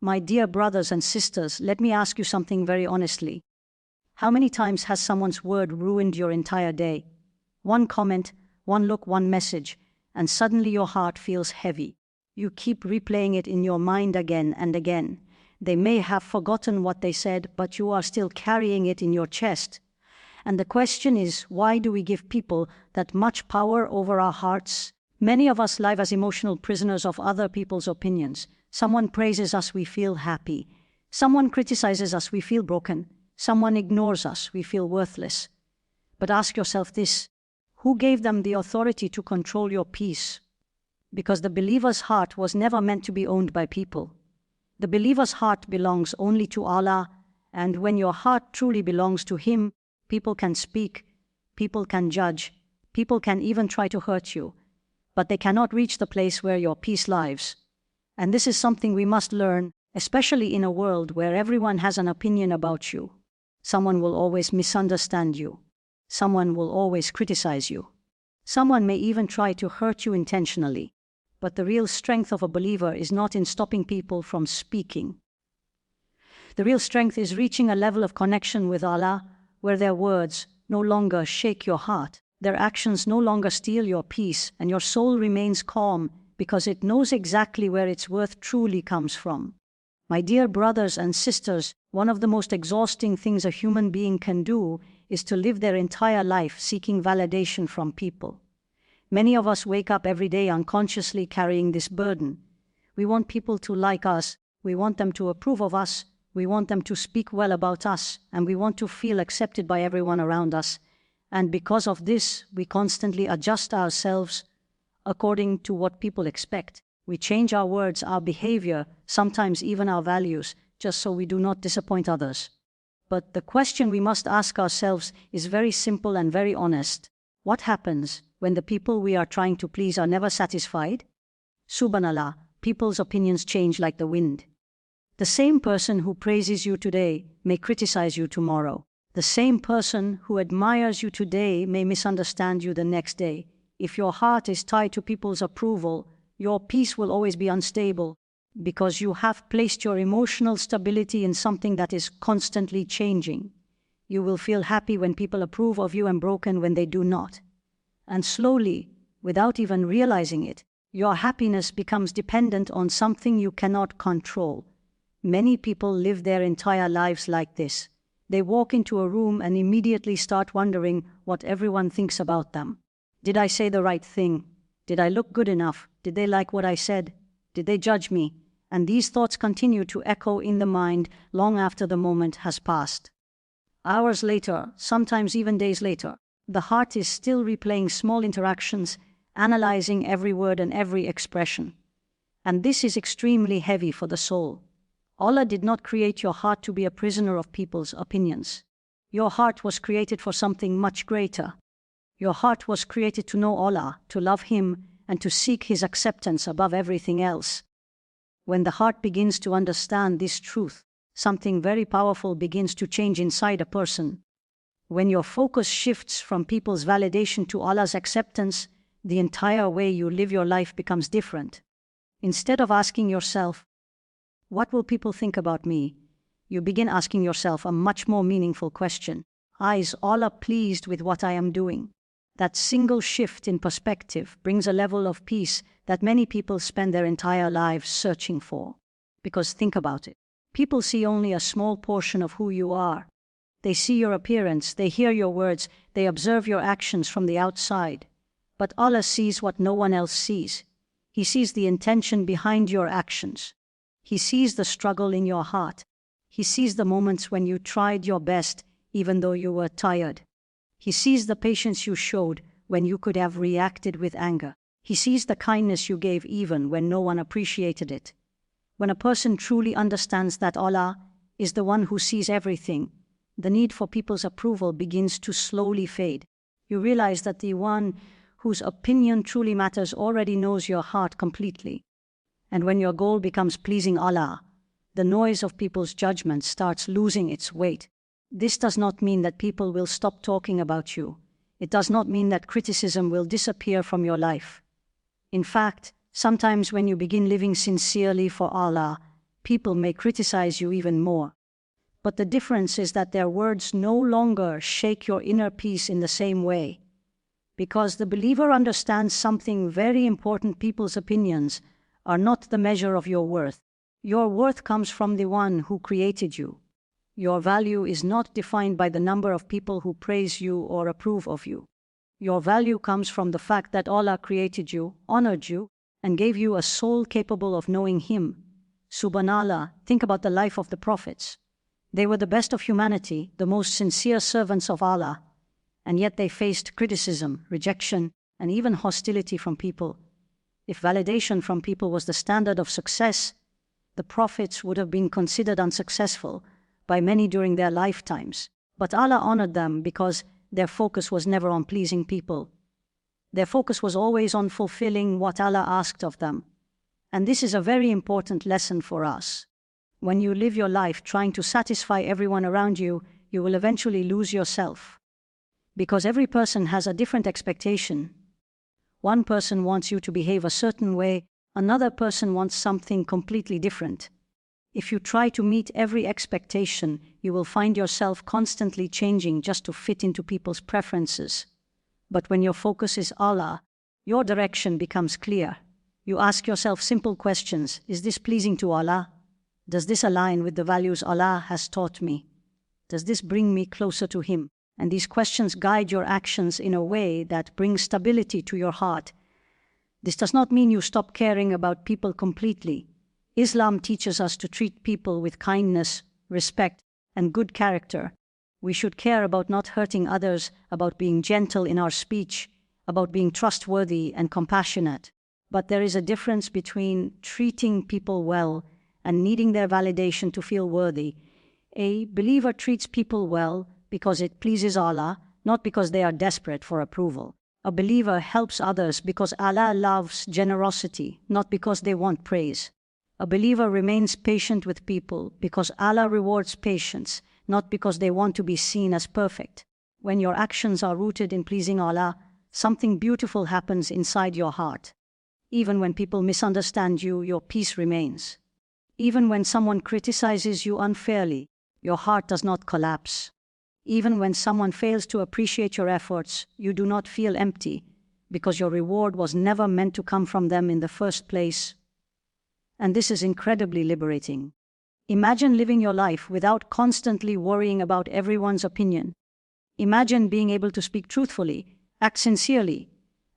My dear brothers and sisters, let me ask you something very honestly. How many times has someone's word ruined your entire day? One comment, one look, one message, and suddenly your heart feels heavy. You keep replaying it in your mind again and again. They may have forgotten what they said, but you are still carrying it in your chest. And the question is, why do we give people that much power over our hearts? Many of us live as emotional prisoners of other people's opinions. Someone praises us, we feel happy. Someone criticizes us, we feel broken. Someone ignores us, we feel worthless. But ask yourself this: who gave them the authority to control your peace? Because the believer's heart was never meant to be owned by people. The believer's heart belongs only to Allah, and when your heart truly belongs to Him, people can speak, people can judge, people can even try to hurt you, but they cannot reach the place where your peace lives. And this is something we must learn, especially in a world where everyone has an opinion about you. Someone will always misunderstand you. Someone will always criticize you. Someone may even try to hurt you intentionally. But the real strength of a believer is not in stopping people from speaking. The real strength is reaching a level of connection with Allah where their words no longer shake your heart, their actions no longer steal your peace, and your soul remains calm because it knows exactly where its worth truly comes from. My dear brothers and sisters, one of the most exhausting things a human being can do is to live their entire life seeking validation from people. Many of us wake up every day unconsciously carrying this burden. We want people to like us, we want them to approve of us, we want them to speak well about us, and we want to feel accepted by everyone around us. And because of this, we constantly adjust ourselves according to what people expect. We change our words, our behavior, sometimes even our values, just so we do not disappoint others. But the question we must ask ourselves is very simple and very honest. What happens when the people we are trying to please are never satisfied? Subhanallah, people's opinions change like the wind. The same person who praises you today may criticize you tomorrow. The same person who admires you today may misunderstand you the next day. If your heart is tied to people's approval, your peace will always be unstable, because you have placed your emotional stability in something that is constantly changing. You will feel happy when people approve of you and broken when they do not. And slowly, without even realizing it, your happiness becomes dependent on something you cannot control. Many people live their entire lives like this. They walk into a room and immediately start wondering what everyone thinks about them. Did I say the right thing? Did I look good enough? Did they like what I said? Did they judge me? And these thoughts continue to echo in the mind long after the moment has passed. Hours later, sometimes even days later, the heart is still replaying small interactions, analyzing every word and every expression. And this is extremely heavy for the soul. Allah did not create your heart to be a prisoner of people's opinions. Your heart was created for something much greater. Your heart was created to know Allah, to love Him, and to seek His acceptance above everything else. When the heart begins to understand this truth, something very powerful begins to change inside a person. When your focus shifts from people's validation to Allah's acceptance, the entire way you live your life becomes different. Instead of asking yourself, "What will people think about me?" you begin asking yourself a much more meaningful question. Is Allah pleased with what I am doing? That single shift in perspective brings a level of peace that many people spend their entire lives searching for. Because think about it. People see only a small portion of who you are. They see your appearance, they hear your words, they observe your actions from the outside. But Allah sees what no one else sees. He sees the intention behind your actions. He sees the struggle in your heart. He sees the moments when you tried your best even though you were tired. He sees the patience you showed when you could have reacted with anger. He sees the kindness you gave even when no one appreciated it. When a person truly understands that Allah is the one who sees everything, the need for people's approval begins to slowly fade. You realize that the one whose opinion truly matters already knows your heart completely. And when your goal becomes pleasing Allah, the noise of people's judgment starts losing its weight. This does not mean that people will stop talking about you. It does not mean that criticism will disappear from your life. In fact, sometimes when you begin living sincerely for Allah, People may criticize you even more. But the difference is that their words no longer shake your inner peace in the same way. Because the believer understands something very important: people's opinions are not the measure of your worth. Your worth comes from the one who created you. Your value is not defined by the number of people who praise you or approve of you. Your value comes from the fact that Allah created you, honored you, and gave you a soul capable of knowing Him. Subhanallah, think about the life of the prophets. They were the best of humanity, the most sincere servants of Allah, and yet they faced criticism, rejection, and even hostility from people. If validation from people was the standard of success, the prophets would have been considered unsuccessful by many during their lifetimes. But Allah honored them because their focus was never on pleasing people. Their focus was always on fulfilling what Allah asked of them. And this is a very important lesson for us. When you live your life trying to satisfy everyone around you, you will eventually lose yourself. Because every person has a different expectation. One person wants you to behave a certain way, another person wants something completely different. If you try to meet every expectation, you will find yourself constantly changing just to fit into people's preferences. But when your focus is Allah, your direction becomes clear. You ask yourself simple questions: is this pleasing to Allah? Does this align with the values Allah has taught me? Does this bring me closer to Him? And these questions guide your actions in a way that brings stability to your heart. This does not mean you stop caring about people completely. Islam teaches us to treat people with kindness, respect, and good character. We should care about not hurting others, about being gentle in our speech, about being trustworthy and compassionate. But there is a difference between treating people well and needing their validation to feel worthy. A believer treats people well because it pleases Allah, not because they are desperate for approval. A believer helps others because Allah loves generosity, not because they want praise. A believer remains patient with people because Allah rewards patience, not because they want to be seen as perfect. When your actions are rooted in pleasing Allah, something beautiful happens inside your heart. Even when people misunderstand you, your peace remains. Even when someone criticizes you unfairly, your heart does not collapse. Even when someone fails to appreciate your efforts, you do not feel empty, because your reward was never meant to come from them in the first place. And this is incredibly liberating. Imagine living your life without constantly worrying about everyone's opinion. Imagine being able to speak truthfully, act sincerely,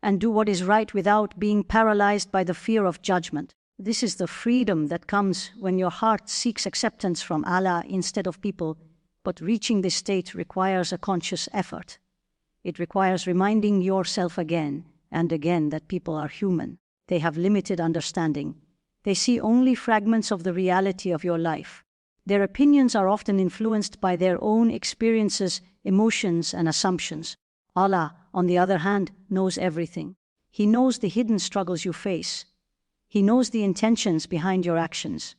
and do what is right without being paralyzed by the fear of judgment. This is the freedom that comes when your heart seeks acceptance from Allah instead of people. But reaching this state requires a conscious effort. It requires reminding yourself again and again that people are human. They have limited understanding. They see only fragments of the reality of your life. Their opinions are often influenced by their own experiences, emotions, and assumptions. Allah, on the other hand, knows everything. He knows the hidden struggles you face. He knows the intentions behind your actions.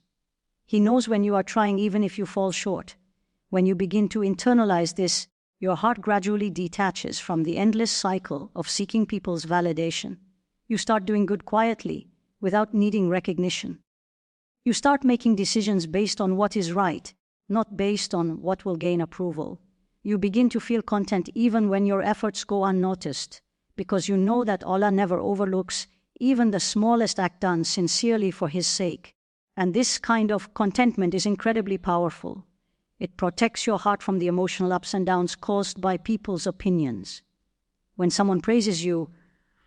He knows when you are trying even if you fall short. When you begin to internalize this, your heart gradually detaches from the endless cycle of seeking people's validation. You start doing good quietly, without needing recognition. You start making decisions based on what is right, not based on what will gain approval. You begin to feel content even when your efforts go unnoticed, because you know that Allah never overlooks even the smallest act done sincerely for His sake. And this kind of contentment is incredibly powerful. It protects your heart from the emotional ups and downs caused by people's opinions. When someone praises you,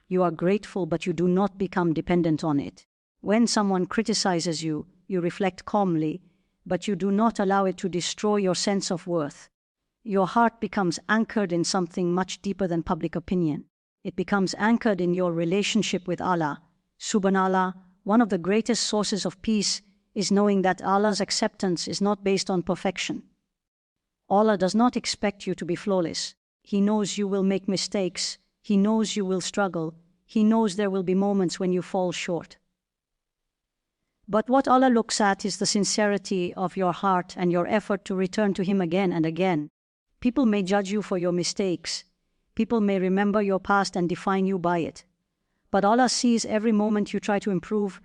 you are grateful, but you do not become dependent on it. When someone criticizes you, you reflect calmly, but you do not allow it to destroy your sense of worth. Your heart becomes anchored in something much deeper than public opinion. It becomes anchored in your relationship with Allah. Subhanallah, one of the greatest sources of peace is knowing that Allah's acceptance is not based on perfection. Allah does not expect you to be flawless. He knows you will make mistakes. He knows you will struggle. He knows there will be moments when you fall short. But what Allah looks at is the sincerity of your heart and your effort to return to Him again and again. People may judge you for your mistakes. People may remember your past and define you by it. But Allah sees every moment you try to improve.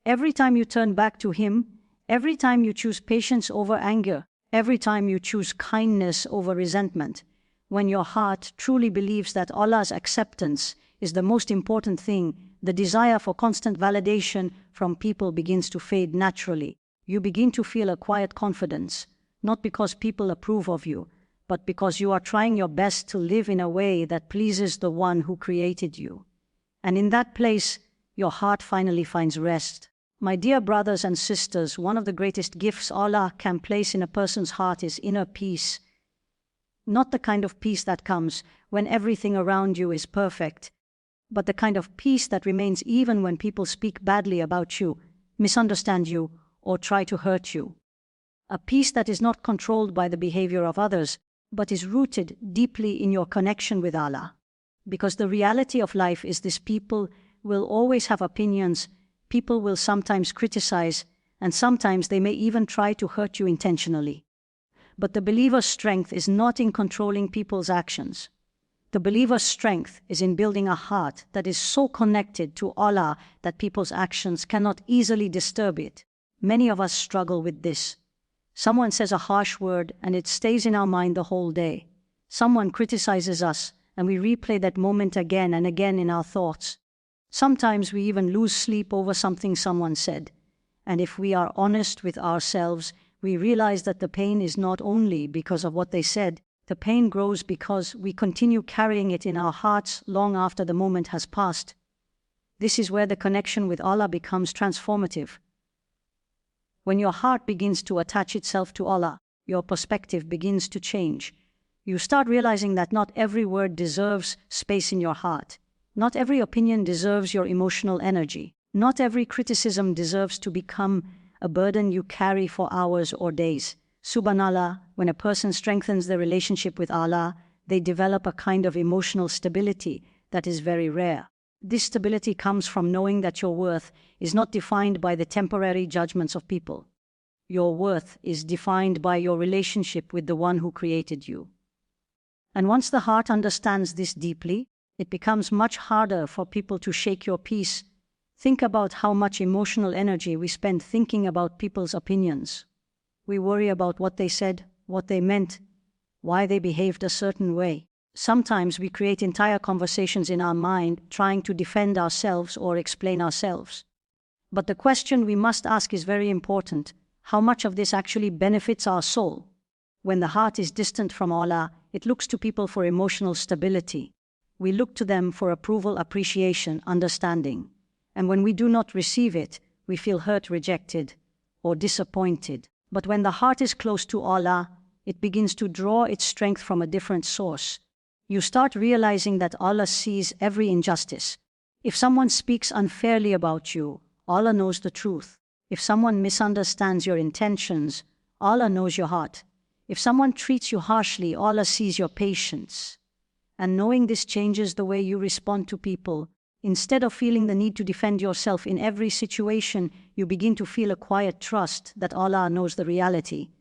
Every time you turn back to Him, Every time you choose patience over anger, every time you choose kindness over resentment, when your heart truly believes that Allah's acceptance is the most important thing, the desire for constant validation from people begins to fade naturally. You begin to feel a quiet confidence, not because people approve of you, but because you are trying your best to live in a way that pleases the one who created you. And in that place, your heart finally finds rest. My dear brothers and sisters, one of the greatest gifts Allah can place in a person's heart is inner peace. Not the kind of peace that comes when everything around you is perfect, but the kind of peace that remains even when people speak badly about you, misunderstand you, or try to hurt you. A peace that is not controlled by the behavior of others, but is rooted deeply in your connection with Allah. Because the reality of life is this: people will always have opinions, people will sometimes criticize, and sometimes they may even try to hurt you intentionally. But the believer's strength is not in controlling people's actions. The believer's strength is in building a heart that is so connected to Allah that people's actions cannot easily disturb it. Many of us struggle with this. Someone says a harsh word and it stays in our mind the whole day. Someone criticizes us and we replay that moment again and again in our thoughts. Sometimes we even lose sleep over something someone said. And if we are honest with ourselves, we realize that the pain is not only because of what they said. The pain grows because we continue carrying it in our hearts long after the moment has passed. This is where the connection with Allah becomes transformative. When your heart begins to attach itself to Allah, your perspective begins to change. You start realizing that not every word deserves space in your heart. Not every opinion deserves your emotional energy. Not every criticism deserves to become a burden you carry for hours or days. Subhanallah, when a person strengthens their relationship with Allah, they develop a kind of emotional stability that is very rare. This stability comes from knowing that your worth is not defined by the temporary judgments of people. Your worth is defined by your relationship with the one who created you. And once the heart understands this deeply, it becomes much harder for people to shake your peace. Think about how much emotional energy we spend thinking about people's opinions. We worry about what they said, what they meant, why they behaved a certain way. Sometimes we create entire conversations in our mind trying to defend ourselves or explain ourselves. But the question we must ask is very important. How much of this actually benefits our soul? When the heart is distant from Allah, it looks to people for emotional stability. We look to them for approval, appreciation, understanding. And when we do not receive it, we feel hurt, rejected, or disappointed. But when the heart is close to Allah, it begins to draw its strength from a different source. You start realizing that Allah sees every injustice. If someone speaks unfairly about you, Allah knows the truth. If someone misunderstands your intentions, Allah knows your heart. If someone treats you harshly, Allah sees your patience. And knowing this changes the way you respond to people. Instead of feeling the need to defend yourself in every situation, you begin to feel a quiet trust that Allah knows the reality.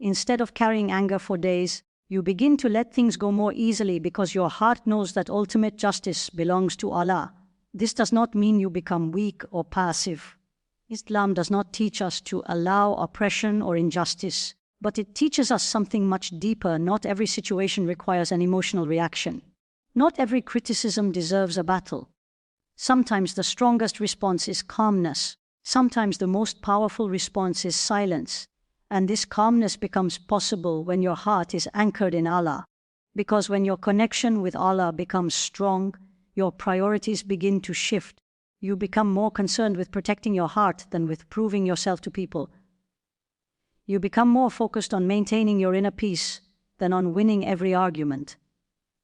Instead of carrying anger for days, you begin to let things go more easily because your heart knows that ultimate justice belongs to Allah. This does not mean you become weak or passive. Islam does not teach us to allow oppression or injustice, but it teaches us something much deeper. Not every situation requires an emotional reaction. Not every criticism deserves a battle. Sometimes the strongest response is calmness. Sometimes the most powerful response is silence. And this calmness becomes possible when your heart is anchored in Allah. Because when your connection with Allah becomes strong, your priorities begin to shift. You become more concerned with protecting your heart than with proving yourself to people. You become more focused on maintaining your inner peace than on winning every argument.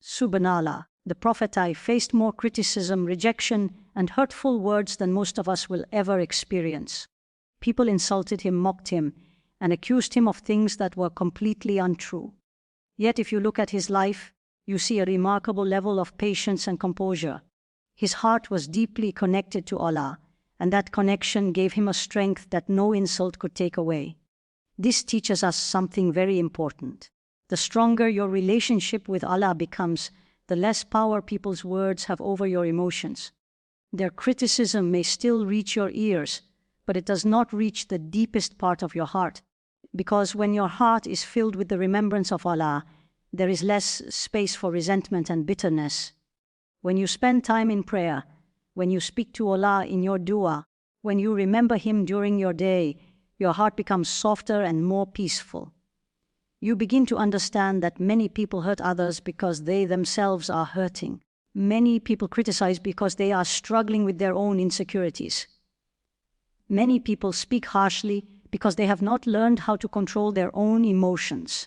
Subhanallah, the Prophet faced more criticism, rejection, and hurtful words than most of us will ever experience. People insulted him, mocked him, and accused him of things that were completely untrue. Yet if you look at his life, you see a remarkable level of patience and composure. His heart was deeply connected to Allah, and that connection gave him a strength that no insult could take away. This teaches us something very important. The stronger your relationship with Allah becomes, the less power people's words have over your emotions. Their criticism may still reach your ears, but it does not reach the deepest part of your heart. Because when your heart is filled with the remembrance of Allah, there is less space for resentment and bitterness. When you spend time in prayer, when you speak to Allah in your dua, when you remember Him during your day, your heart becomes softer and more peaceful. You begin to understand that many people hurt others because they themselves are hurting. Many people criticize because they are struggling with their own insecurities. Many people speak harshly because they have not learned how to control their own emotions.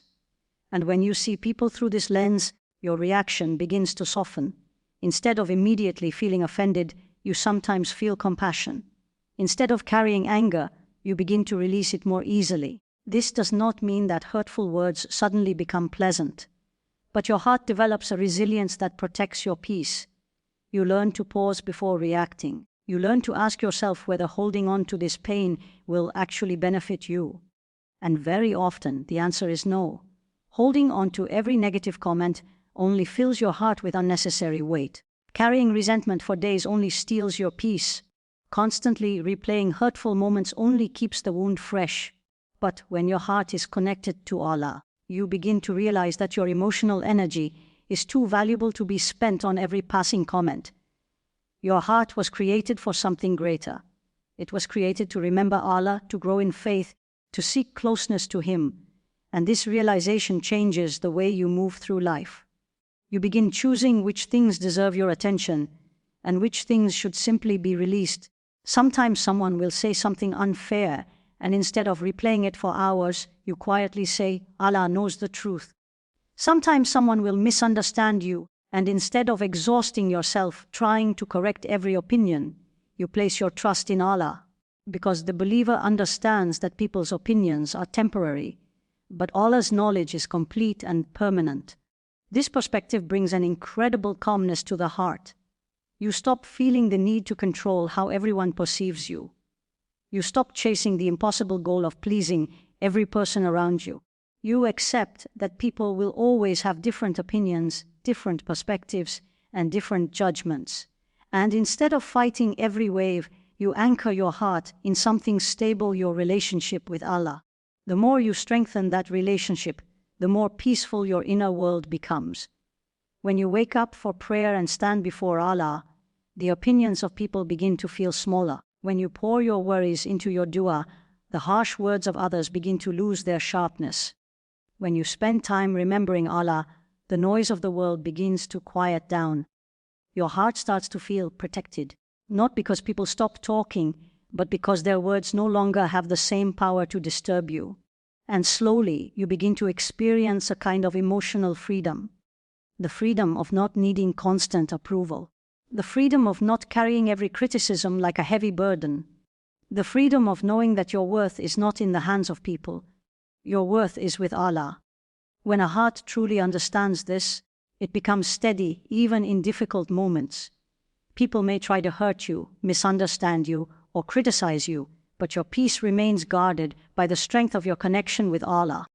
And when you see people through this lens, your reaction begins to soften. Instead of immediately feeling offended, you sometimes feel compassion. Instead of carrying anger, you begin to release it more easily. This does not mean that hurtful words suddenly become pleasant, but your heart develops a resilience that protects your peace. You learn to pause before reacting. You learn to ask yourself whether holding on to this pain will actually benefit you. And very often, the answer is no. Holding on to every negative comment only fills your heart with unnecessary weight. Carrying resentment for days only steals your peace. Constantly replaying hurtful moments only keeps the wound fresh. But when your heart is connected to Allah, you begin to realize that your emotional energy is too valuable to be spent on every passing comment. Your heart was created for something greater. It was created to remember Allah, to grow in faith, to seek closeness to Him. And this realization changes the way you move through life. You begin choosing which things deserve your attention and which things should simply be released. Sometimes someone will say something unfair, and instead of replaying it for hours, you quietly say, Allah knows the truth. Sometimes someone will misunderstand you, and instead of exhausting yourself trying to correct every opinion, you place your trust in Allah. Because the believer understands that people's opinions are temporary, but Allah's knowledge is complete and permanent. This perspective brings an incredible calmness to the heart. You stop feeling the need to control how everyone perceives you. You stop chasing the impossible goal of pleasing every person around you. You accept that people will always have different opinions, different perspectives, and different judgments. And instead of fighting every wave, you anchor your heart in something stable, your relationship with Allah. The more you strengthen that relationship, the more peaceful your inner world becomes. When you wake up for prayer and stand before Allah, the opinions of people begin to feel smaller. When you pour your worries into your dua, the harsh words of others begin to lose their sharpness. When you spend time remembering Allah, the noise of the world begins to quiet down. Your heart starts to feel protected, not because people stop talking, but because their words no longer have the same power to disturb you. And slowly, you begin to experience a kind of emotional freedom. The freedom of not needing constant approval. The freedom of not carrying every criticism like a heavy burden. The freedom of knowing that your worth is not in the hands of people. Your worth is with Allah. When a heart truly understands this, it becomes steady even in difficult moments. People may try to hurt you, misunderstand you, or criticize you, but your peace remains guarded by the strength of your connection with Allah.